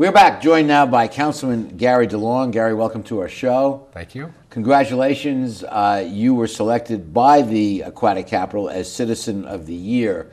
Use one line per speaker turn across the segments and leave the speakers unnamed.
We're back, joined now by Councilman Gary DeLong. Gary, welcome to our show.
Thank you.
Congratulations. You were selected by the Aquatic Capital as Citizen of the Year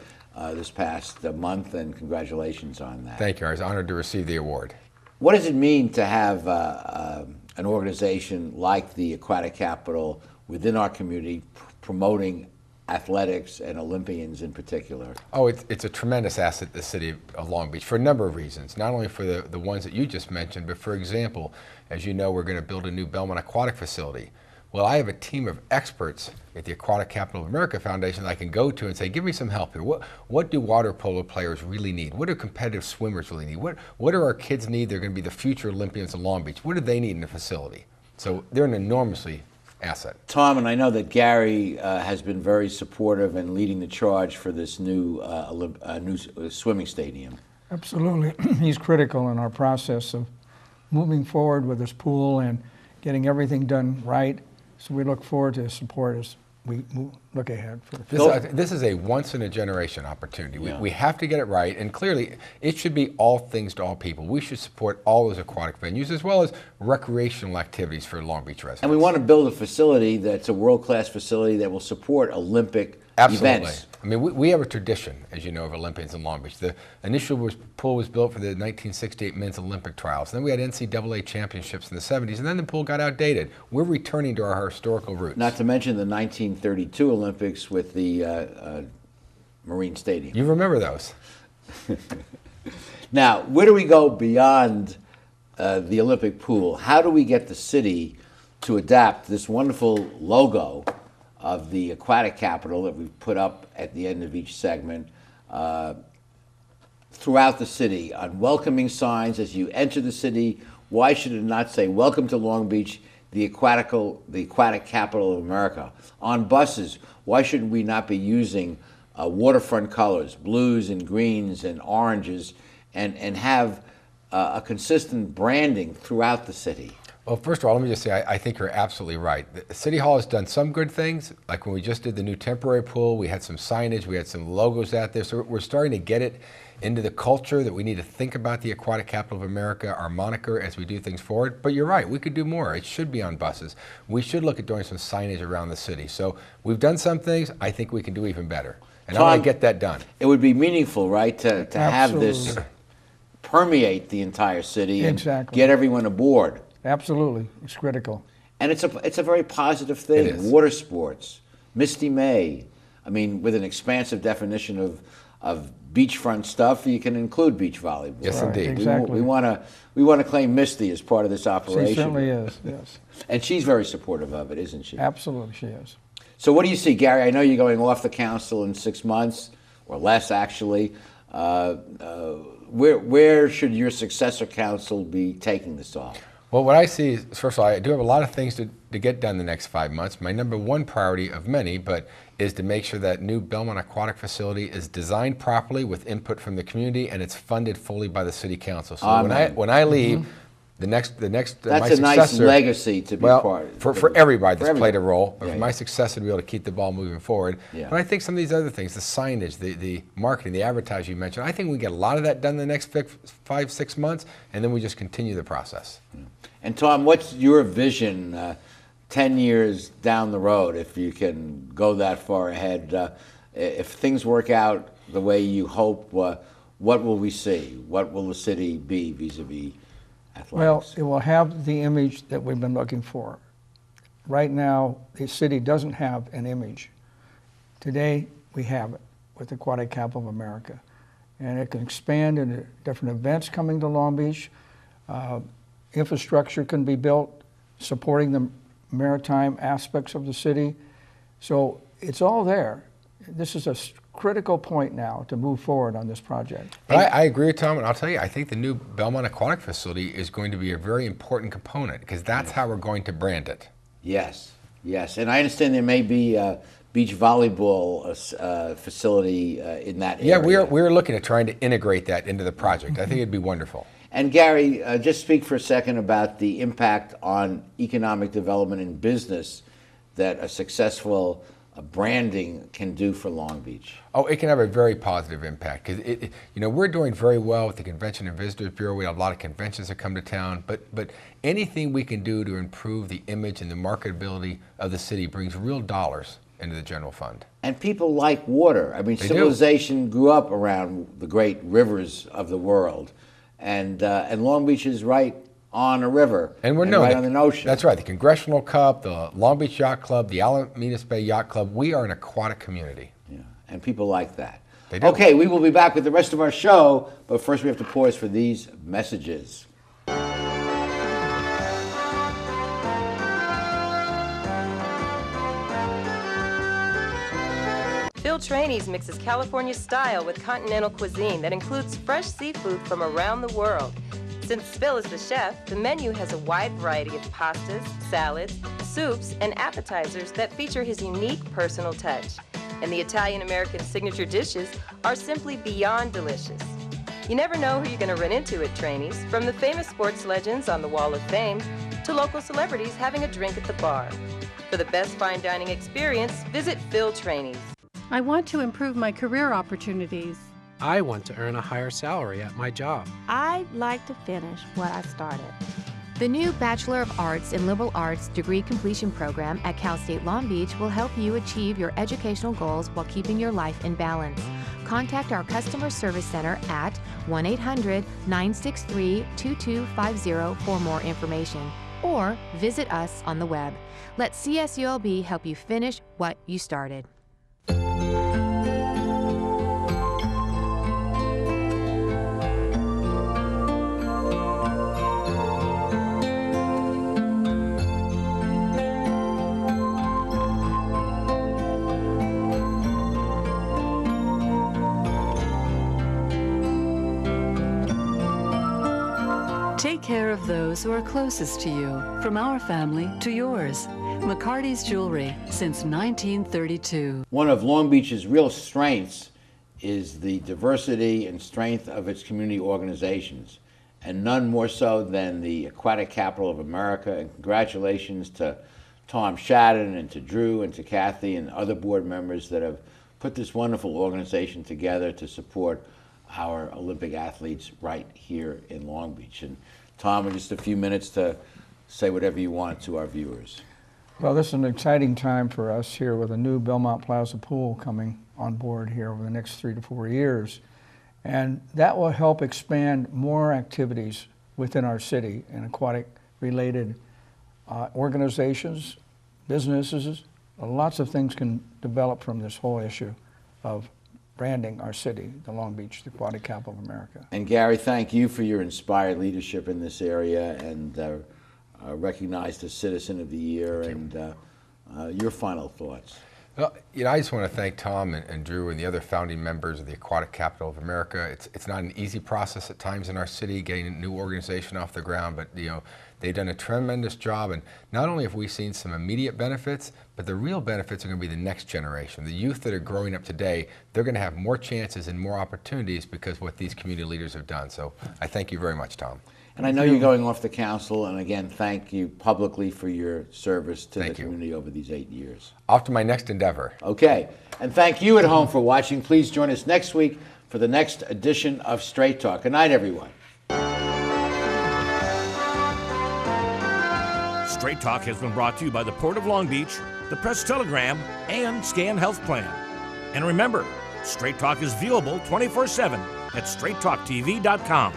this past month, and congratulations on that.
Thank you. I was honored to receive the award.
What does it mean to have an organization like the Aquatic Capital within our community promoting athletics and Olympians in particular?
Oh, it's a tremendous asset to the city of Long Beach for a number of reasons, not only for the ones that you just mentioned, but for example, as you know, we're going to build a new Belmont Aquatic facility. Well, I have a team of experts at the Aquatic Capital of America Foundation that I can go to and say, give me some help here. What do water polo players really need? What do competitive swimmers really need? What do our kids need? They're going to be the future Olympians in Long Beach. What do they need in the facility? So they're an enormously asset.
Tom, and I know that Gary has been very supportive and leading the charge for this new swimming stadium.
Absolutely. He's critical in our process of moving forward with this pool and getting everything done right. So we look forward to his support as we look ahead for the future.
This is a once-in-a-generation opportunity.
Yeah.
We have to get it right, and clearly it should be all things to all people. We should support all those aquatic venues as well as recreational activities for Long Beach residents.
And we want to build a facility that's a world-class facility that will support Olympic events.
I mean, we have a tradition, as you know, of Olympians in Long Beach. The initial pool was built for the 1968 men's Olympic trials. Then we had NCAA championships in the 70s, and then the pool got outdated. We're returning to our historical roots.
Not to mention the 1932 Olympics with the Marine Stadium.
You remember those.
Now, where do we go beyond the Olympic pool? How do we get the city to adapt this wonderful logo of the Aquatic Capital that we've put up at the end of each segment throughout the city on welcoming signs as you enter the city? Why should it not say, welcome to Long Beach, the Aquatic Capital of America? On buses, why should we not be using waterfront colors, blues and greens and oranges, and have a consistent branding throughout the city?
Well, first of all, let me just say, I think you're absolutely right. The City Hall has done some good things, like when we just did the new temporary pool, we had some signage, we had some logos out there, so we're starting to get it into the culture that we need to think about the Aquatic Capital of America, our moniker, as we do things forward. But you're right, we could do more. It should be on buses. We should look at doing some signage around the city. So we've done some things, I think we can do even better. And I want to get that done.
It would be meaningful, right, to have this permeate the entire city and get everyone aboard.
Absolutely, it's critical.
And it's a very positive thing. Water sports, Misty May. I mean, with an expansive definition of beachfront stuff, you can include beach volleyball.
Yes, indeed.
Exactly.
We want to claim Misty as part of this operation.
She certainly is. Yes.
And she's very supportive of it, isn't she?
Absolutely, she is.
So, what do you see, Gary? I know you're going off the council in 6 months or less, actually. Where should your successor council be taking this off?
Well, what I see is, first of all, I do have a lot of things to get done the next 5 months. My number one priority of many, but is to make sure that new Belmont Aquatic facility is designed properly with input from the community and it's funded fully by the city council. So when I leave, that's
a nice legacy to be part of.
For everybody that's played a role, but for my successor to be able to keep the ball moving forward.
Yeah.
But I think some of these other things, the signage, the marketing, the advertising you mentioned, I think we get a lot of that done in the next 5-6 months, and then we just continue the process.
Yeah. And Tom, what's your vision 10 years down the road, if you can go that far ahead? If things work out the way you hope, what will we see? What will the city be vis-a-vis athletics?
Well, it will have the image that we've been looking for. Right now, the city doesn't have an image. Today, we have it with Aquatic Capital of America. And it can expand into different events coming to Long Beach. Infrastructure can be built supporting the maritime aspects of the city. So it's all there. This is a critical point now to move forward on this project.
But I agree with Tom, and I'll tell you, I think the new Belmont Aquatic facility is going to be a very important component because that's how we're going to brand it.
Yes, yes. And I understand there may be a beach volleyball facility in that area.
Yeah, we're looking at trying to integrate that into the project. I think it'd be wonderful.
And Gary, just speak for a second about the impact on economic development and business that a successful branding can do for Long Beach?
Oh, it can have a very positive impact because we're doing very well with the Convention and Visitors Bureau. We have a lot of conventions that come to town, but anything we can do to improve the image and the marketability of the city brings real dollars into the general fund.
And people like water. I mean, civilization grew up around the great rivers of the world, and Long Beach is right on a river,
and we're
right on an ocean.
That's right. The Congressional Cup, the Long Beach Yacht Club, the Alamitos Bay Yacht Club. We are an aquatic community.
Yeah, and people like that.
They do.
Okay, we will be back with the rest of our show, but first we have to pause for these messages.
Phil Trainees mixes California style with continental cuisine that includes fresh seafood from around the world. Since Phil is the chef, the menu has a wide variety of pastas, salads, soups, and appetizers that feature his unique personal touch. And the Italian-American signature dishes are simply beyond delicious. You never know who you're going to run into at Trainees, from the famous sports legends on the Wall of Fame to local celebrities having a drink at the bar. For the best fine dining experience, visit Phil Trainees.
I want to improve my career opportunities.
I want to earn a higher salary at my job.
I'd like to finish what I started.
The new Bachelor of Arts in Liberal Arts degree completion program at Cal State Long Beach will help you achieve your educational goals while keeping your life in balance. Contact our customer service center at 1-800-963-2250 for more information, or visit us on the web. Let CSULB help you finish what you started.
Take care of those who are closest to you, from our family to yours. McCarty's Jewelry, since 1932.
One of Long Beach's real strengths is the diversity and strength of its community organizations, and none more so than the Aquatic Capital of America. And congratulations to Tom Shadden and to Drew and to Kathy and other board members that have put this wonderful organization together to support our Olympic athletes right here in Long Beach. And Tom, in just a few minutes to say whatever you want to our viewers.
Well, this is an exciting time for us here with a new Belmont Plaza pool coming on board here over the next 3 to 4 years. And that will help expand more activities within our city and aquatic-related organizations, businesses. Lots of things can develop from this whole issue of branding our city, the Long Beach, the Aquatic Capital of America.
And Gary, thank you for your inspired leadership in this area, and recognized as Citizen of the Year, and your final thoughts.
Well, I just want to thank Tom and Drew and the other founding members of the Aquatic Capital of America. It's not an easy process at times in our city getting a new organization off the ground, but they've done a tremendous job, and not only have we seen some immediate benefits, but the real benefits are going to be the next generation. The youth that are growing up today, they're going to have more chances and more opportunities because of what these community leaders have done. So I thank you very much, Tom.
And I know you're going off the council, and again, thank you publicly for your service to the community over these 8 years.
Off to my next endeavor.
Okay, and thank you at home for watching. Please join us next week for the next edition of Straight Talk. Good night, everyone.
Straight Talk has been brought to you by the Port of Long Beach, the Press Telegram, and Scan Health Plan. And remember, Straight Talk is viewable 24/7 at straighttalktv.com.